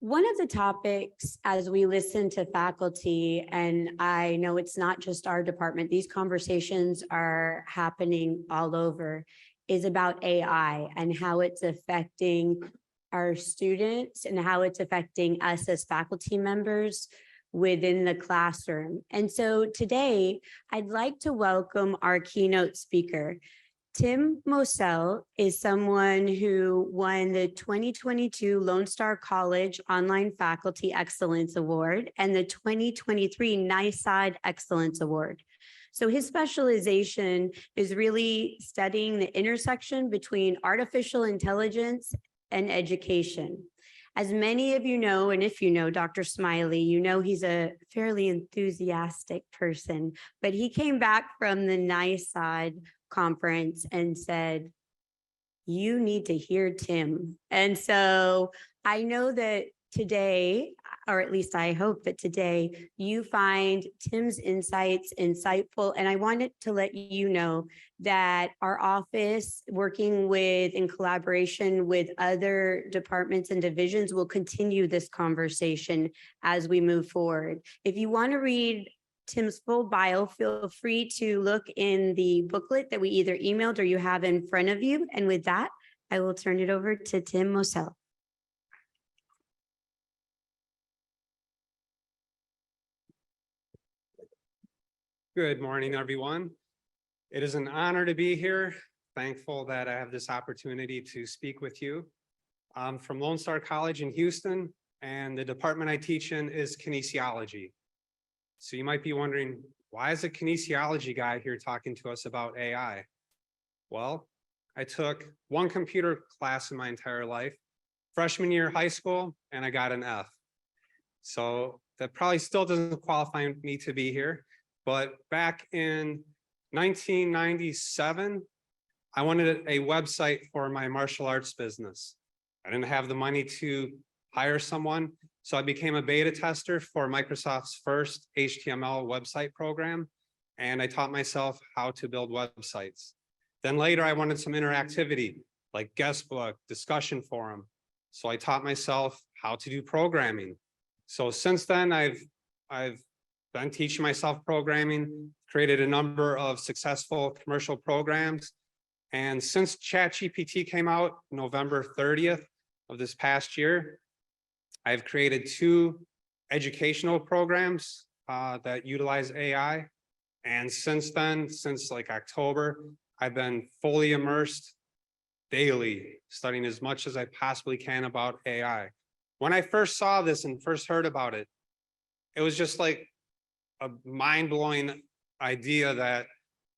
One of the topics as we listen to faculty, and I know it's not just our department, these conversations are happening all over, is about AI and how it's affecting our students and how it's affecting us as faculty members within the classroom. And so today, I'd like to welcome our keynote speaker. Tim Mousel is someone who won the 2022 Lone Star College Online Faculty Excellence Award and the 2023 NISAID Excellence Award. So his specialization is really studying the intersection between artificial intelligence and education. As many of you know, and if you know Dr. Smiley, you know he's a fairly enthusiastic person, but he came back from the NISAID conference and said, you need to hear Tim. And so I know that today, or at least I hope that today, you find Tim's insights insightful. And I wanted to let you know that our office, working with in collaboration with other departments and divisions, will continue this conversation as we move forward. If you want to read Tim's full bio, feel free to look in the booklet that we either emailed or you have in front of you. And with that, I will turn it over to Tim Mousel. Good morning, everyone. It is an honor to be here. Thankful that I have this opportunity to speak with you. I'm from Lone Star College in Houston, and the department I teach in is kinesiology. So you might be wondering, why is a kinesiology guy here talking to us about AI? Well, I took one computer class in my entire life, freshman year of high school, and I got an F. So that probably still doesn't qualify me to be here. But back in 1997, I wanted a website for my martial arts business. I didn't have the money to hire someone, so I became a beta tester for Microsoft's first HTML website program, and I taught myself how to build websites. Then later, I wanted some interactivity, like guest book, discussion forum. So I taught myself how to do programming. So since then, I've been teaching myself programming, created a number of successful commercial programs. And since ChatGPT came out November 30th of this past year, I've created 2 educational programs that utilize AI. And since then, since like October, I've been fully immersed daily, studying as much as I possibly can about AI. When I first saw this and first heard about it, it was just like a mind-blowing idea that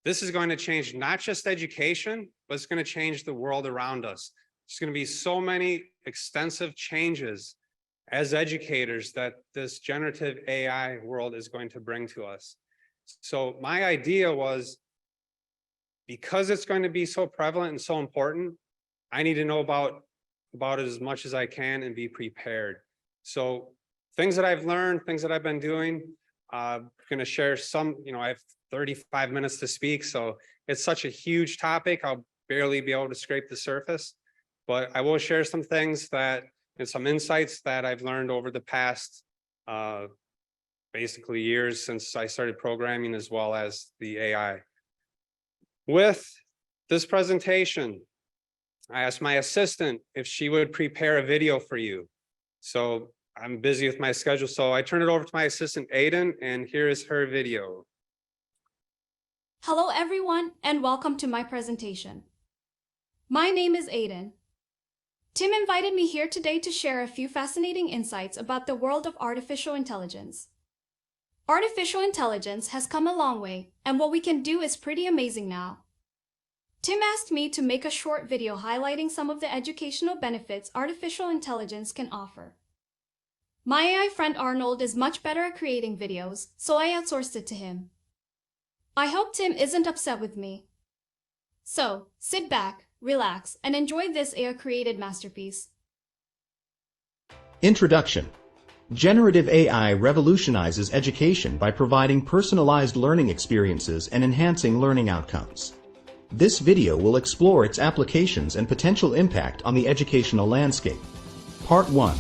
this is going to change not just education, but it's going to change the world around us. There's going to be so many extensive changes as educators that this generative AI world is going to bring to us. So my idea was, because it's going to be so prevalent and so important, I need to know about it as much as I can and be prepared. So things that I've learned, things that I've been doing, I'm going to share some. I have 35 minutes to speak, so it's such a huge topic. I'll barely be able to scrape the surface, but I will share some things and some insights that I've learned over the past basically years since I started programming, as well as the AI. With this presentation, I asked my assistant if she would prepare a video for you. So I'm busy with my schedule, so I turn it over to my assistant, Aiden, and here is her video. Hello, everyone, and welcome to my presentation. My name is Aiden. Tim invited me here today to share a few fascinating insights about the world of artificial intelligence. Artificial intelligence has come a long way, and what we can do is pretty amazing now. Tim asked me to make a short video highlighting some of the educational benefits artificial intelligence can offer. My AI friend Arnold is much better at creating videos, so I outsourced it to him. I hope Tim isn't upset with me. So, sit back, relax, and enjoy this AI-created masterpiece. Introduction. Generative AI revolutionizes education by providing personalized learning experiences and enhancing learning outcomes. This video will explore its applications and potential impact on the educational landscape. Part 1.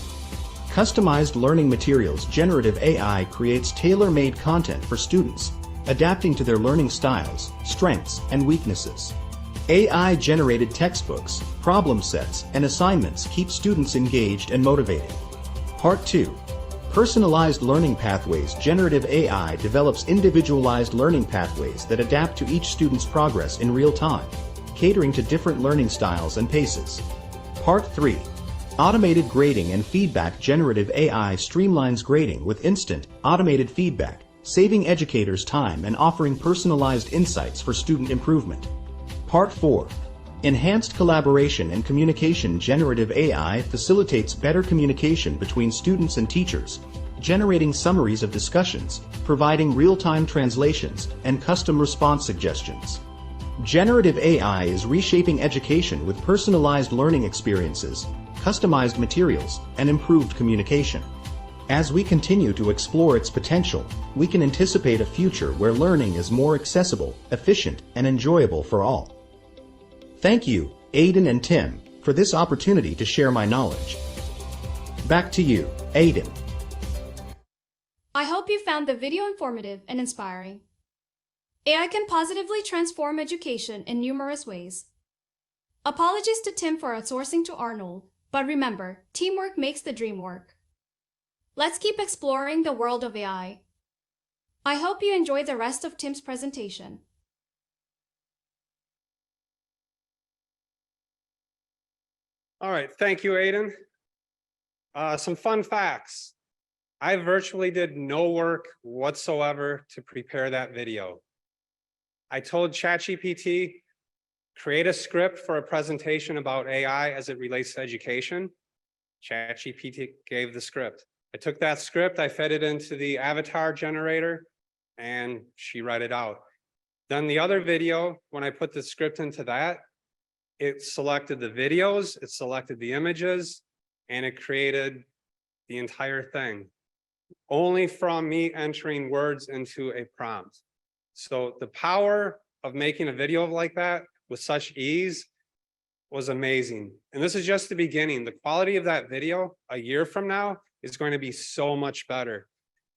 Customized learning materials. Generative AI creates tailor-made content for students, adapting to their learning styles, strengths, and weaknesses. AI-generated textbooks, problem sets, and assignments keep students engaged and motivated. Part 2. Personalized learning pathways. Generative AI develops individualized learning pathways that adapt to each student's progress in real time, catering to different learning styles and paces. Part 3. Automated grading and feedback. Generative AI streamlines grading with instant, automated feedback, saving educators time and offering personalized insights for student improvement. Part 4. Enhanced collaboration and communication. Generative AI facilitates better communication between students and teachers, generating summaries of discussions, providing real-time translations, and custom response suggestions. Generative AI is reshaping education with personalized learning experiences, customized materials, and improved communication. As we continue to explore its potential, we can anticipate a future where learning is more accessible, efficient, and enjoyable for all. Thank you, Aiden and Tim, for this opportunity to share my knowledge. Back to you, Aiden. I hope you found the video informative and inspiring. AI can positively transform education in numerous ways. Apologies to Tim for outsourcing to Arnold, but remember, teamwork makes the dream work. Let's keep exploring the world of AI. I hope you enjoy the rest of Tim's presentation. All right, thank you, Aiden. Some fun facts. I virtually did no work whatsoever to prepare that video. I told ChatGPT, create a script for a presentation about AI as it relates to education. ChatGPT gave the script. I took that script, I fed it into the avatar generator, and she read it out. Then the other video, when I put the script into that, it selected the videos, it selected the images, and it created the entire thing, only from me entering words into a prompt. So the power of making a video like that with such ease was amazing. And this is just the beginning. The quality of that video a year from now is going to be so much better.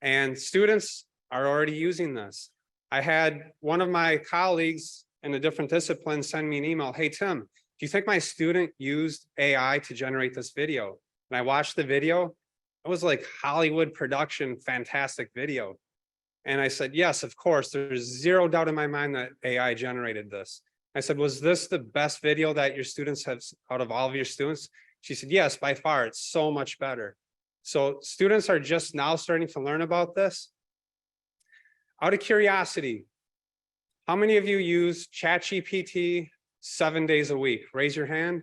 And students are already using this. I had one of my colleagues in a different discipline send me an email. Hey, Tim, do you think my student used AI to generate this video? And I watched the video. It was like Hollywood production, fantastic video. And I said, yes, of course, there's zero doubt in my mind that AI generated this. I said, was this the best video that your students have out of all of your students? She said, yes, by far, it's so much better. So students are just now starting to learn about this. Out of curiosity, how many of you use ChatGPT 7 days a week? Raise your hand.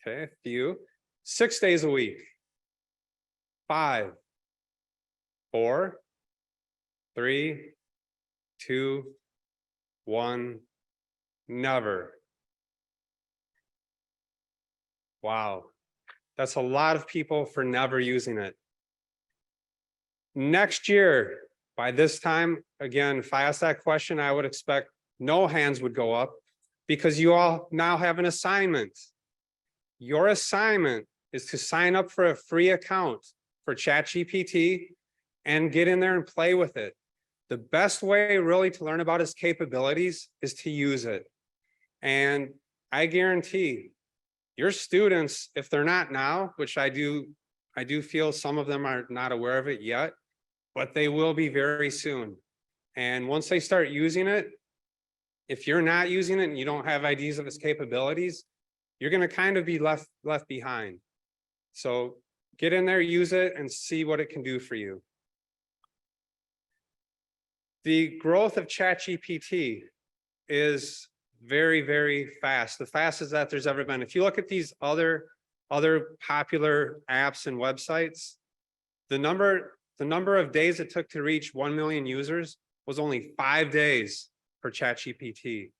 Okay, a few. 6 days a week. 5, 4, 3, 2, 1, never. Wow, that's a lot of people for never using it. Next year, by this time, again, if I asked that question, I would expect no hands would go up because you all now have an assignment. Your assignment is to sign up for a free account for ChatGPT and get in there and play with it. The best way really to learn about its capabilities is to use it. And I guarantee your students, if they're not now, which I do feel some of them are not aware of it yet, but they will be very soon. And once they start using it, if you're not using it and you don't have ideas of its capabilities, you're going to kind of be left behind. So get in there, use it, and see what it can do for you. The growth of ChatGPT is very, very fast, the fastest that there's ever been. If you look at these other popular apps and websites, the number of days it took to reach 1 million users was only 5 days for ChatGPT,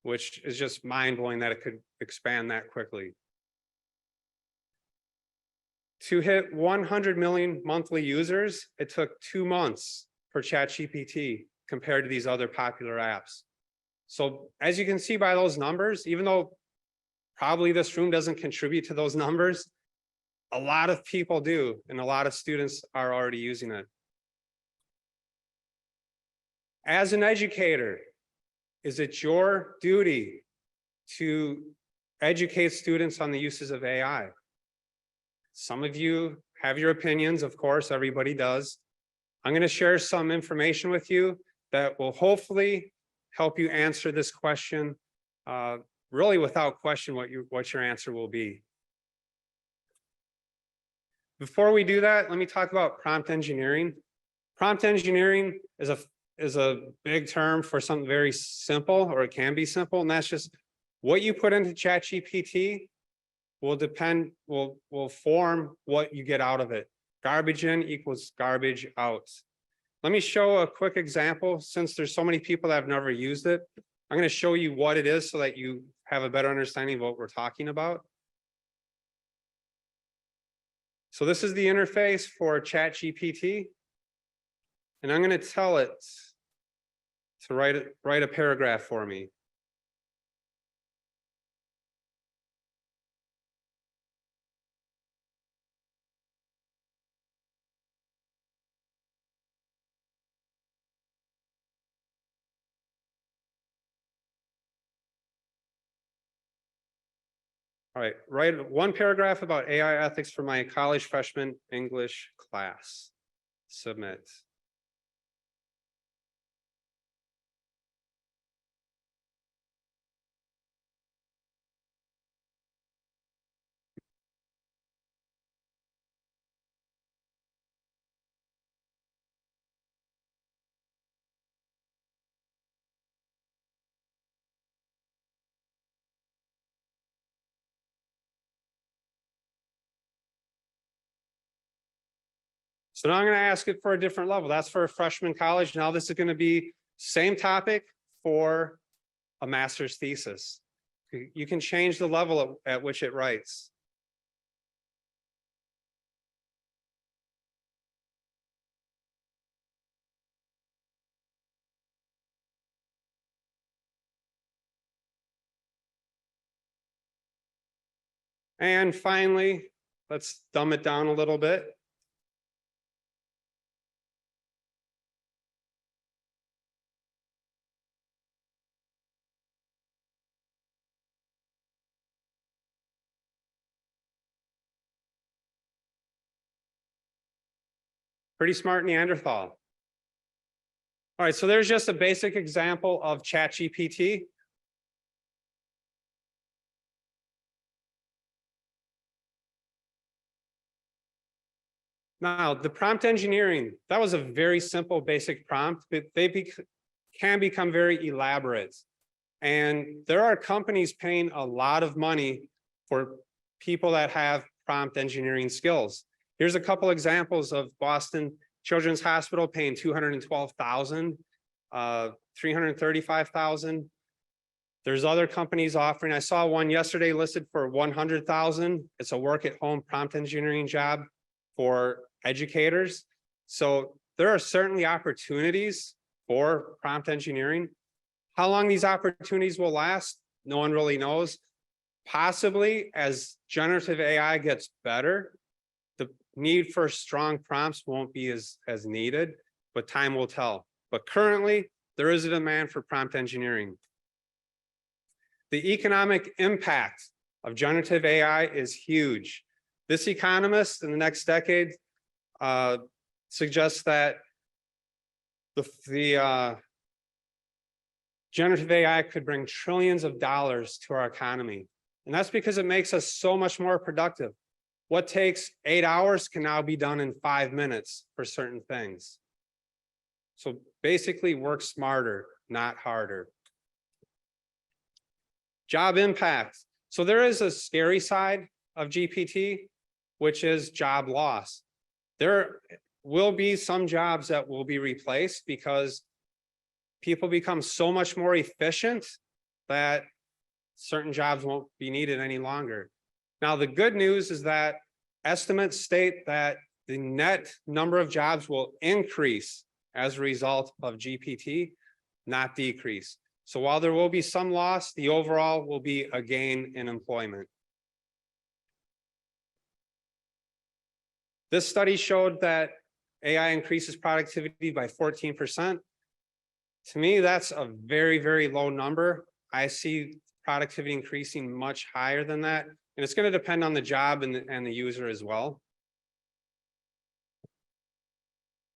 which is just mind-blowing that it could expand that quickly. To hit 100 million monthly users, it took 2 months for ChatGPT compared to these other popular apps. So as you can see by those numbers, even though probably this room doesn't contribute to those numbers, A lot of people do, and a lot of students are already using it. As an educator, is it your duty to educate students on the uses of AI? Some of you have your opinions, of course, everybody does. I'm going to share some information with you that will hopefully help you answer this question, really without question what your answer will be. Before we do that, let me talk about prompt engineering. Prompt engineering is a big term for something very simple, or it can be simple, and that's just what you put into ChatGPT will form what you get out of it. Garbage in equals garbage out. Let me show a quick example. Since there's so many people that have never used it, I'm going to show you what it is so that you have a better understanding of what we're talking about. So this is the interface for ChatGPT, and I'm going to tell it to write a paragraph for me. All right, write one paragraph about AI ethics for my college freshman English class. Submit. So now I'm going to ask it for a different level. That's for a freshman college. Now this is going to be same topic for a master's thesis. You can change the level at which it writes. And finally, let's dumb it down a little bit. Pretty smart Neanderthal. All right, so there's just a basic example of ChatGPT. Now, the prompt engineering, that was a very simple basic prompt, but they can become very elaborate. And there are companies paying a lot of money for people that have prompt engineering skills. Here's a couple examples of Boston Children's Hospital paying $212,000, $335,000. There's other companies offering. I saw one yesterday listed for $100,000. It's a work-at-home prompt engineering job for educators. So there are certainly opportunities for prompt engineering. How long these opportunities will last, no one really knows. Possibly as generative AI gets better, the need for strong prompts won't be as needed, but time will tell. But currently, there is a demand for prompt engineering. The economic impact of generative AI is huge. This economist in the next decade suggests that the generative AI could bring trillions of dollars to our economy. And that's because it makes us so much more productive. What takes 8 hours can now be done in 5 minutes for certain things. So basically work smarter, not harder. Job impact. So there is a scary side of GPT, which is job loss. There will be some jobs that will be replaced because people become so much more efficient that certain jobs won't be needed any longer. Now, the good news is that estimates state that the net number of jobs will increase as a result of GPT, not decrease. So while there will be some loss, the overall will be a gain in employment. This study showed that AI increases productivity by 14%. To me, that's a very, very low number. I see productivity increasing much higher than that. And it's going to depend on the job and the user as well.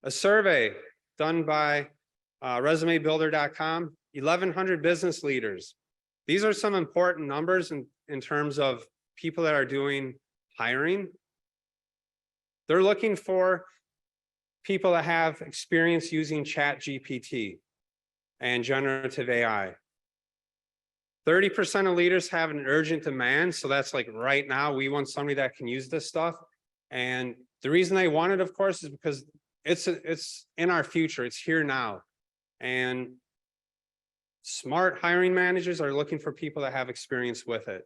A survey done by resumebuilder.com, 1,100 business leaders. These are some important numbers in terms of people that are doing hiring. They're looking for people that have experience using ChatGPT and generative AI. 30% of leaders have an urgent demand. So that's like right now, we want somebody that can use this stuff. And the reason they want it, of course, is because it's in our future. It's here now. And smart hiring managers are looking for people that have experience with it.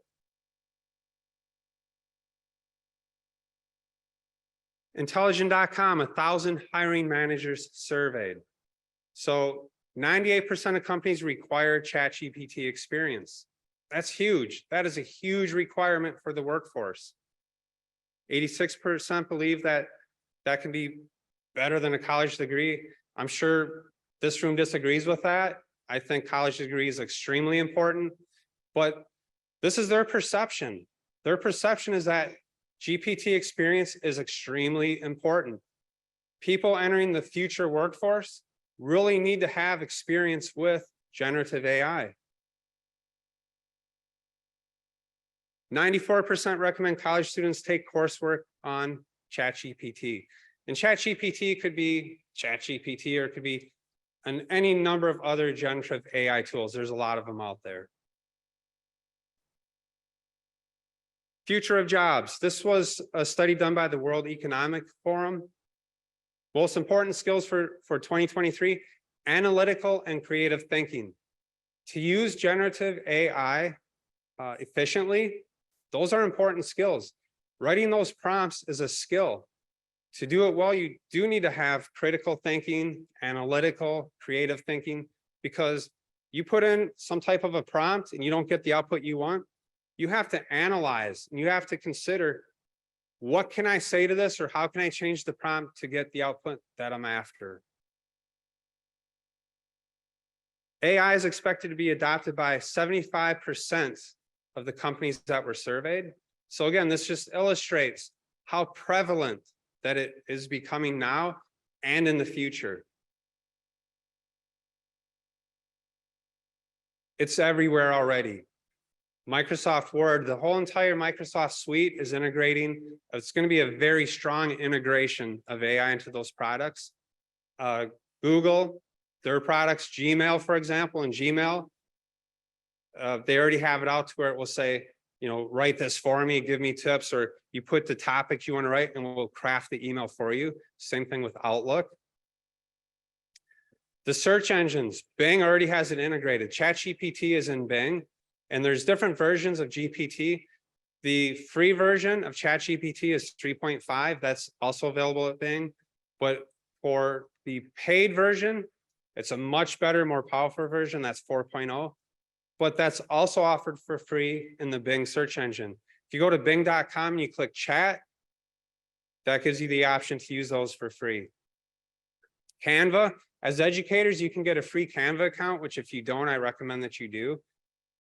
Intelligent.com, 1,000 hiring managers surveyed. So 98% of companies require ChatGPT experience. That's huge. That is a huge requirement for the workforce. 86% believe that that can be better than a college degree. I'm sure this room disagrees with that. I think college degree is extremely important, but this is their perception. Their perception is that GPT experience is extremely important. People entering the future workforce really need to have experience with generative AI. 94% recommend college students take coursework on ChatGPT. And ChatGPT could be ChatGPT, or it could be any number of other generative AI tools. There's a lot of them out there. Future of jobs. This was a study done by the World Economic Forum. Most important skills for 2023, analytical and creative thinking. To use generative AI efficiently, those are important skills. Writing those prompts is a skill. To do it well, you do need to have critical thinking, analytical, creative thinking, because you put in some type of a prompt and you don't get the output you want, you have to analyze and you have to consider, what can I say to this, or how can I change the prompt to get the output that I'm after? AI is expected to be adopted by 75% of the companies that were surveyed. So again, this just illustrates how prevalent that it is becoming now and in the future. It's everywhere already. Microsoft Word, the whole entire Microsoft suite is integrating. It's going to be a very strong integration of AI into those products. Google, their products, Gmail, for example, in Gmail, they already have it out to where it will say, you know, write this for me, give me tips, or you put the topic you want to write and we'll craft the email for you. Same thing with Outlook. The search engines, Bing already has it integrated. ChatGPT is in Bing, and there's different versions of GPT. The free version of ChatGPT is 3.5. That's also available at Bing. But for the paid version, it's a much better, more powerful version. That's 4.0. But that's also offered for free in the Bing search engine. If you go to bing.com and you click chat, that gives you the option to use those for free. Canva, as educators, you can get a free Canva account, which if you don't, I recommend that you do.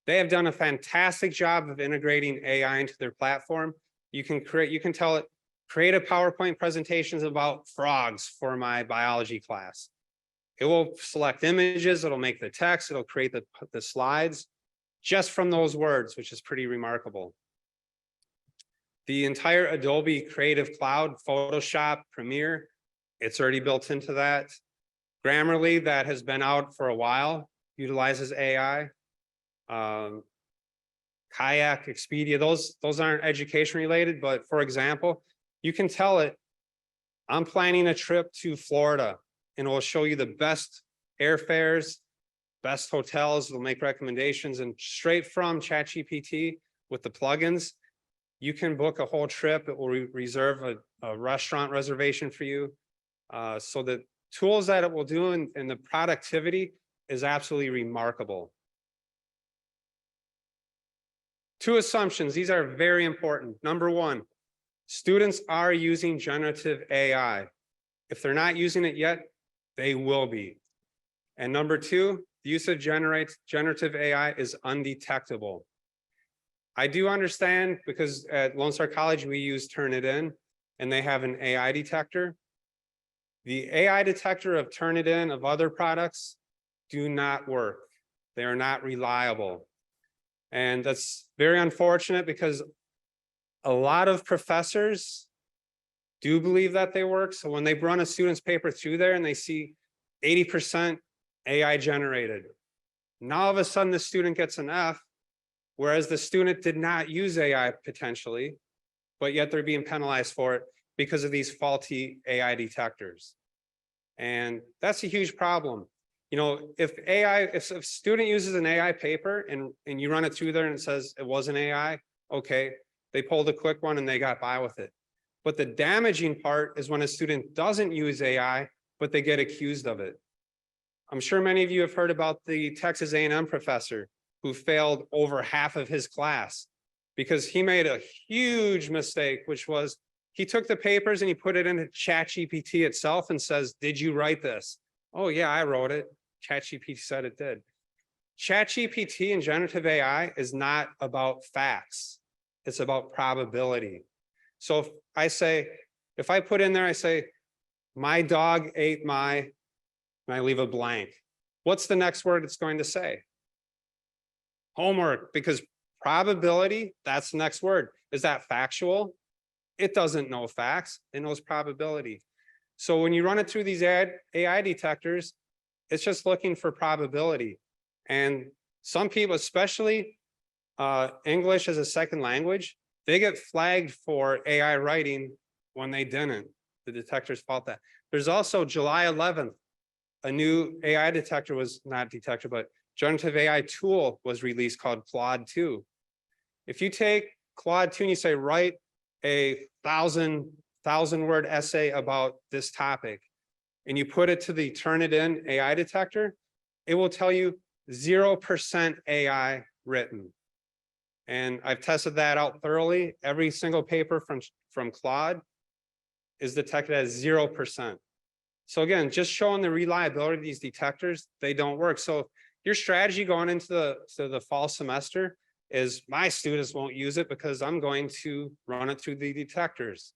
They have done a fantastic job of integrating AI into their platform. You can tell it, create a PowerPoint presentations about frogs for my biology class. It will select images, it'll make the text, it'll create the slides just from those words, which is pretty remarkable. The entire Adobe Creative Cloud, Photoshop, Premiere, it's already built into that. Grammarly, that has been out for a while, utilizes AI. Kayak, Expedia, those aren't education related, but for example, you can tell it, I'm planning a trip to Florida, and it will show you the best airfares, best hotels. It'll make recommendations, and straight from ChatGPT with the plugins, you can book a whole trip. It will reserve a restaurant reservation for you. So the tools that it will do and the productivity is absolutely remarkable. Two assumptions, these are very important. Number one, Students are using generative AI. If they're not using it yet, they will be. And number two, the use of generative AI is undetectable. I do understand because at Lone Star College, we use Turnitin and they have an AI detector. The AI detector of Turnitin, of other products, do not work. They are not reliable. And that's very unfortunate because a lot of professors do believe that they work. So when they run a student's paper through there and they see 80% AI generated, now all of a sudden the student gets an F, whereas the student did not use AI potentially, but yet they're being penalized for it because of these faulty AI detectors. And that's a huge problem. You know, if a student uses an AI paper and you run it through there and it says it wasn't AI, okay, they pulled a quick one and they got by with it. But the damaging part is when a student doesn't use AI, but they get accused of it. I'm sure many of you have heard about the Texas A&M professor who failed over half of his class because he made a huge mistake, which was he took the papers and he put it into ChatGPT itself and says, "Did you write this?" "Oh yeah, I wrote it." ChatGPT said it did. ChatGPT and generative AI is not about facts. It's about probability. So if I put in there, I say, "My dog ate my," and I leave a blank. What's the next word it's going to say? Homework, because probability, that's the next word. Is that factual? It doesn't know facts, it knows probability. So when you run it through these AI detectors, it's just looking for probability. And some people, especially English as a second language, they get flagged for AI writing when they didn't. The detectors fault that. There's also July 11th, a new AI detector was not detector, but generative AI tool was released called Claude 2. If you take Claude 2 and you say, write a 1,000-word essay about this topic, and you put it to the Turnitin AI detector, it will tell you 0% AI written. And I've tested that out thoroughly. Every single paper from Claude is detected as 0%. So again, just showing the reliability of these detectors, they don't work. So your strategy going into the fall semester is my students won't use it because I'm going to run it through the detectors.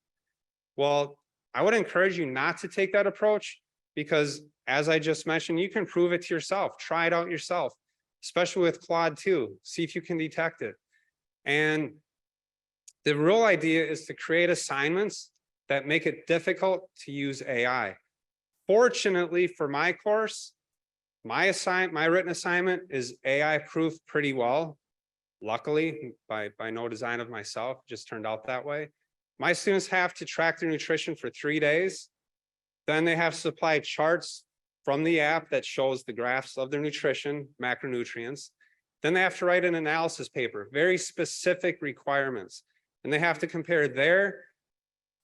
Well, I would encourage you not to take that approach because as I just mentioned, you can prove it to yourself, try it out yourself, especially with Claude 2, see if you can detect it. And the real idea is to create assignments that make it difficult to use AI. Fortunately for my course, my written assignment is AI proof pretty well. Luckily, by no design of myself, just turned out that way. My students have to track their nutrition for 3 days. Then they have to supply charts from the app that shows the graphs of their nutrition, macronutrients. Then they have to write an analysis paper, very specific requirements. And they have to compare their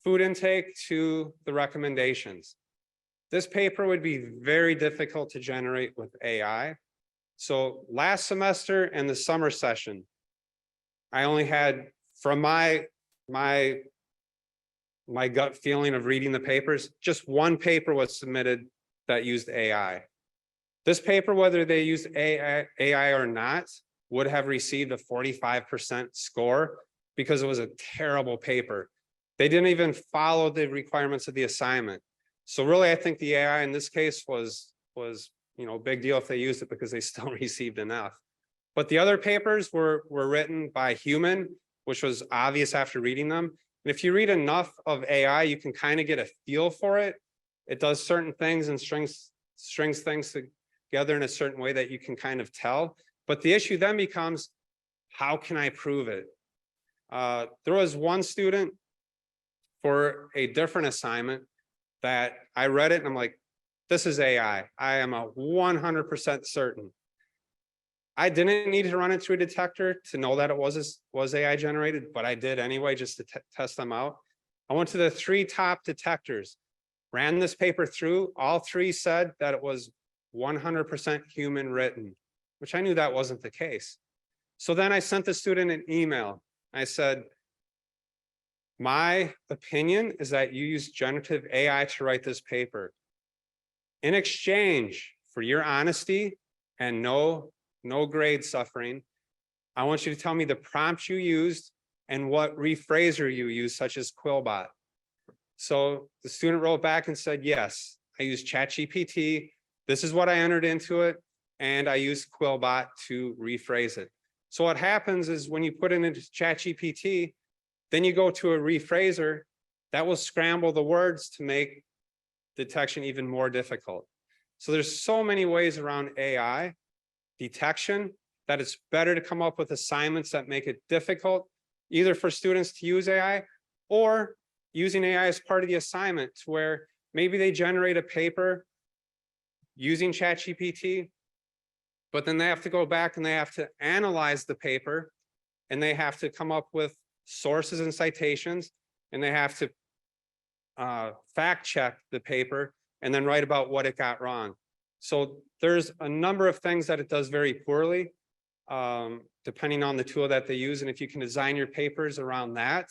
food intake to the recommendations. This paper would be very difficult to generate with AI. So last semester and the summer session, I only had, from my gut feeling of reading the papers, just one paper was submitted that used AI. This paper, whether they used AI or not, would have received a 45% score because it was a terrible paper. They didn't even follow the requirements of the assignment. So really, I think the AI in this case was a big deal if they used it because they still received an F. But the other papers were written by human, which was obvious after reading them. And if you read enough of AI, you can kind of get a feel for it. It does certain things and strings things together in a certain way that you can kind of tell. But the issue then becomes, how can I prove it? There was one student for a different assignment that I read it and I'm like, this is AI. I am 100% certain. I didn't need to run it through a detector to know that it was AI generated, but I did anyway just to test them out. I went to the 3 top detectors, ran this paper through. All 3 said that it was 100% human written, which I knew that wasn't the case. So then I sent the student an email. I said, My opinion is that you use generative AI to write this paper. In exchange for your honesty and no grade suffering, I want you to tell me the prompts you used and what rephraser you used, such as QuillBot. So the student wrote back and said, yes, I used ChatGPT. This is what I entered into it. And I used QuillBot to rephrase it. So what happens is when you put it into ChatGPT, then you go to a rephraser that will scramble the words to make detection even more difficult. So there's so many ways around AI detection that it's better to come up with assignments that make it difficult, either for students to use AI or using AI as part of the assignment, where maybe they generate a paper using ChatGPT, but then they have to go back and they have to analyze the paper, and they have to come up with sources and citations, and they have to fact check the paper and then write about what it got wrong. So there's a number of things that it does very poorly, depending on the tool that they use. And if you can design your papers around that,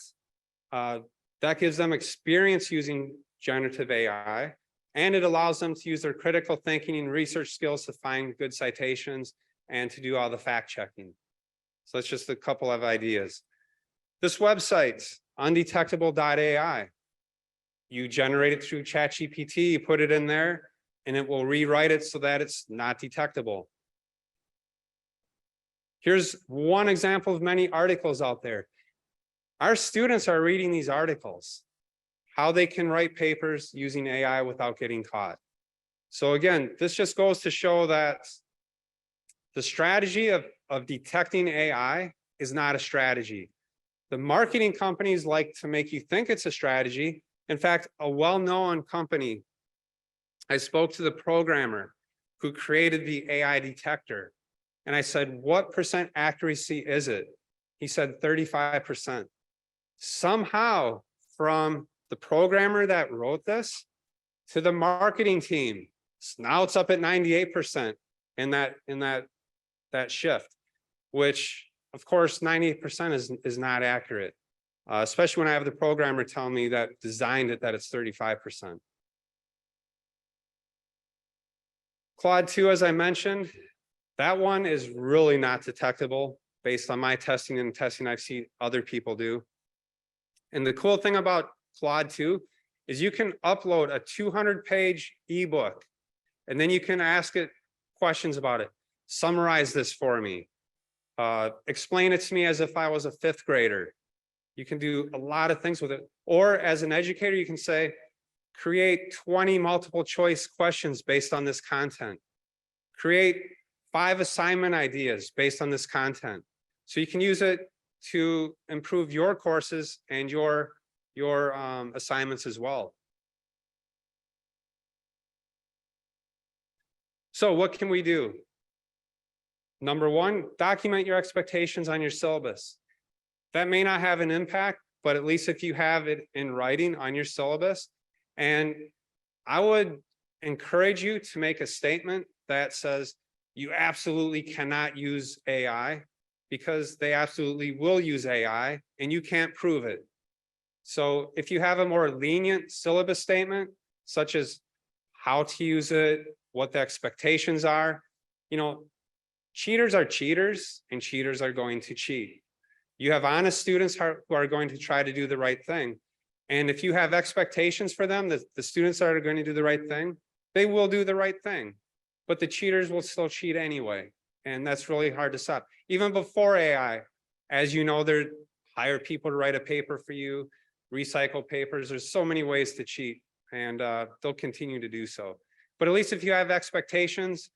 that gives them experience using generative AI, and it allows them to use their critical thinking and research skills to find good citations and to do all the fact checking. So that's just a couple of ideas. This website, undetectable.ai, you generate it through ChatGPT, you put it in there, and it will rewrite it so that it's not detectable. Here's one example of many articles out there. Our students are reading these articles, how they can write papers using AI without getting caught. So again, this just goes to show that the strategy of detecting AI is not a strategy. The marketing companies like to make you think it's a strategy. In fact, a well-known company, I spoke to the programmer who created the AI detector, and I said, what % accuracy is it? He said 35%. Somehow, from the programmer that wrote this to the marketing team, now it's up at 98% in that shift, which of course 98% is not accurate, especially when I have the programmer tell me that designed it that it's 35%. Claude 2, as I mentioned, that one is really not detectable based on my testing and testing I've seen other people do. And the cool thing about Claude 2 is you can upload a 200-page ebook, and then you can ask it questions about it. Summarize this for me. Explain it to me as if I was a 5th grader. You can do a lot of things with it. Or as an educator, you can say, create 20 multiple choice questions based on this content. Create 5 assignment ideas based on this content. So you can use it to improve your courses and your assignments as well. So what can we do? Number one, document your expectations on your syllabus. That may not have an impact, but at least if you have it in writing on your syllabus, and I would encourage you to make a statement that says you absolutely cannot use AI, because they absolutely will use AI and you can't prove it. So if you have a more lenient syllabus statement, such as how to use it, what the expectations are, cheaters are cheaters and cheaters are going to cheat. You have honest students who are going to try to do the right thing. And if you have expectations for them, that the students are going to do the right thing, they will do the right thing. But the cheaters will still cheat anyway. And that's really hard to stop. Even before AI, as you know, they hire people to write a paper for you, recycle papers. There's so many ways to cheat, and they'll continue to do so. But at least if you have expectations,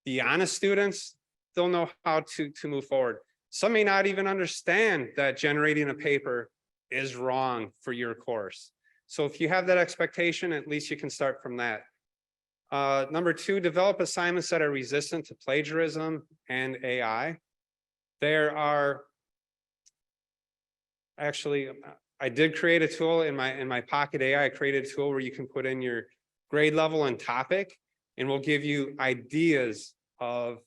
the honest students, they'll know how to move forward. Some may not even understand that generating a paper is wrong for your course. So if you have that expectation, at least you can start from that. Number 2, develop assignments that are resistant to plagiarism and AI. There are actually, I did create a tool in my Pocket AI. I created a tool where you can put in your grade level and topic, and we'll give you ideas of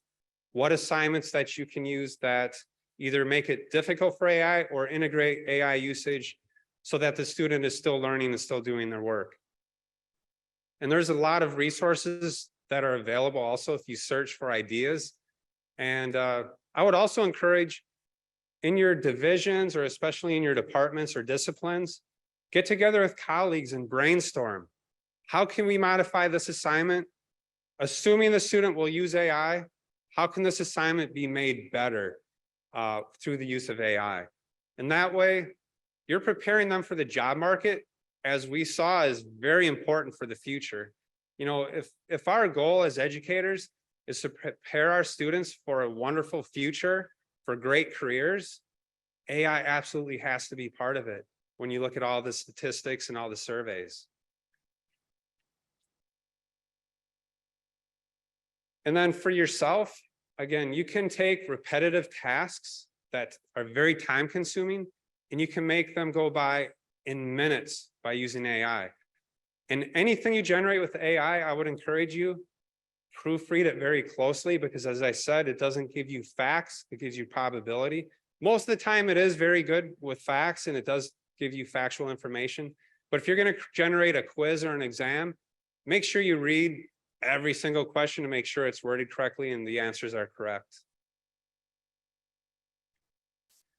what assignments that you can use that either make it difficult for AI or integrate AI usage so that the student is still learning and still doing their work. And there's a lot of resources that are available also if you search for ideas. And I would also encourage in your divisions, or especially in your departments or disciplines, get together with colleagues and brainstorm. How can we modify this assignment? Assuming the student will use AI, how can this assignment be made better through the use of AI? And that way, you're preparing them for the job market, as we saw is very important for the future. You know, if our goal as educators is to prepare our students for a wonderful future, for great careers, AI absolutely has to be part of it when you look at all the statistics and all the surveys. And then for yourself, again, you can take repetitive tasks that are very time consuming and you can make them go by in minutes by using AI. And anything you generate with AI, I would encourage you, proofread it very closely, because as I said, it doesn't give you facts, it gives you probability. Most of the time it is very good with facts and it does give you factual information. But if you're going to generate a quiz or an exam, make sure you read every single question to make sure it's worded correctly and the answers are correct.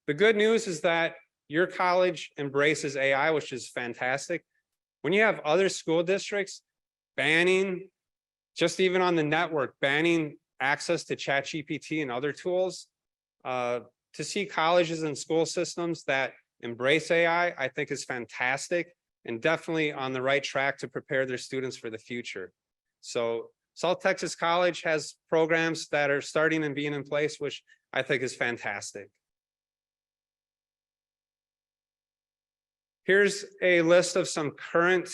The good news is that your college embraces AI, which is fantastic. When you have other school districts banning, just even on the network, banning access to ChatGPT and other tools, to see colleges and school systems that embrace AI, I think is fantastic and definitely on the right track to prepare their students for the future. So South Texas College has programs that are starting and being in place, which I think is fantastic. Here's a list of some current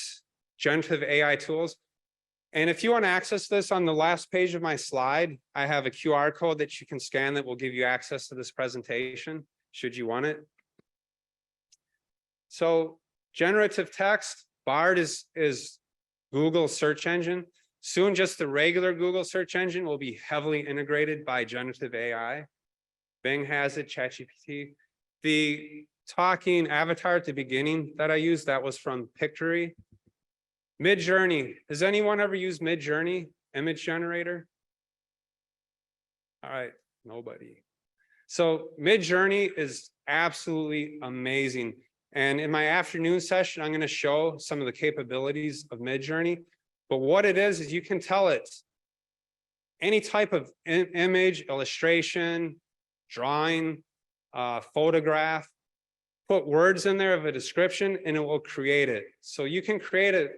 generative AI tools. And if you want to access this, on the last page of my slide, I have a QR code that you can scan that will give you access to this presentation, should you want it. So generative text, Bard is Google's search engine. Soon, just the regular Google search engine will be heavily integrated by generative AI. Bing has it, ChatGPT. The talking avatar at the beginning that I used, that was from Pictory. Midjourney, has anyone ever used Midjourney image generator? All right, nobody. So Midjourney is absolutely amazing. And in my afternoon session, I'm going to show some of the capabilities of Midjourney. But what it is you can tell it any type of image, illustration, drawing, photograph, put words in there of a description, and it will create it. So you can create a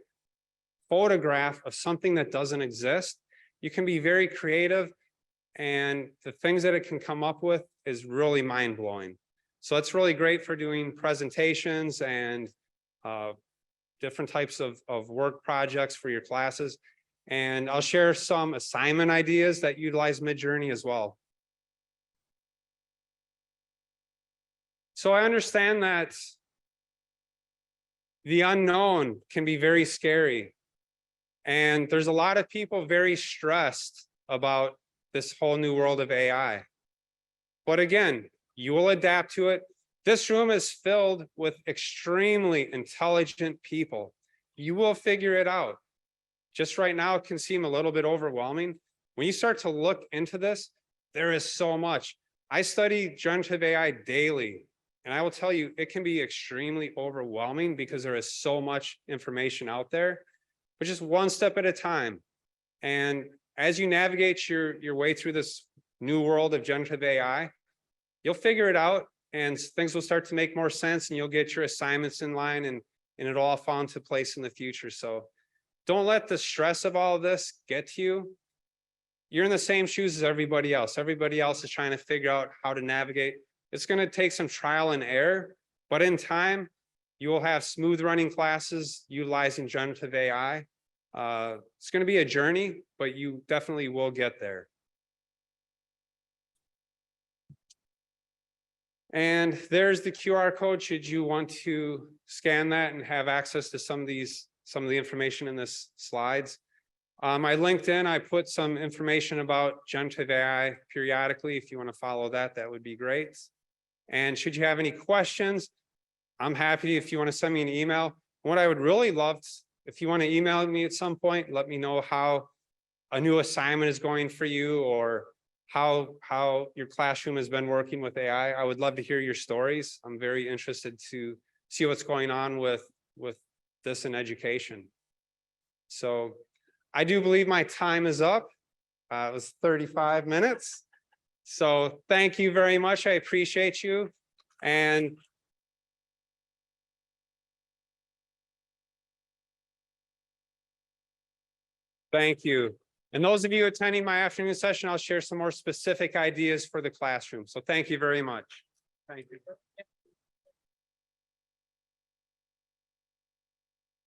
photograph of something that doesn't exist. You can be very creative, and the things that it can come up with is really mind-blowing. So it's really great for doing presentations and different types of work projects for your classes. And I'll share some assignment ideas that utilize Midjourney as well. So I understand that the unknown can be very scary. And there's a lot of people very stressed about this whole new world of AI. But again, you will adapt to it. This room is filled with extremely intelligent people. You will figure it out. Just right now, it can seem a little bit overwhelming. When you start to look into this, there is so much. I study generative AI daily, and I will tell you, it can be extremely overwhelming because there is so much information out there, but just one step at a time. And as you navigate your way through this new world of generative AI, you'll figure it out and things will start to make more sense and you'll get your assignments in line and it'll all fall into place in the future. So don't let the stress of all of this get to you. You're in the same shoes as everybody else. Everybody else is trying to figure out how to navigate. It's going to take some trial and error, but in time, you will have smooth running classes utilizing generative AI. It's going to be a journey, but you definitely will get there. And there's the QR code should you want to scan that and have access to some of the information in this slides. My LinkedIn, I put some information about generative AI periodically. If you want to follow that, that would be great. And should you have any questions, I'm happy if you want to send me an email. What I would really love, if you want to email me at some point, let me know how a new assignment is going for you, or how your classroom has been working with AI. I would love to hear your stories. I'm very interested to see what's going on with this in education. So I do believe my time is up. It was 35 minutes. So thank you very much. I appreciate you. And thank you. And those of you attending my afternoon session, I'll share some more specific ideas for the classroom. So thank you very much. Thank you.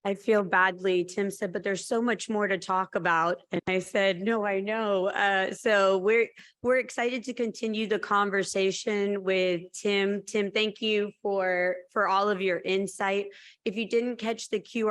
I feel badly, Tim said, but there's so much more to talk about. And I said, no, I know. So we're excited to continue the conversation with Tim. Tim, thank you for all of your insight. If you didn't catch the QR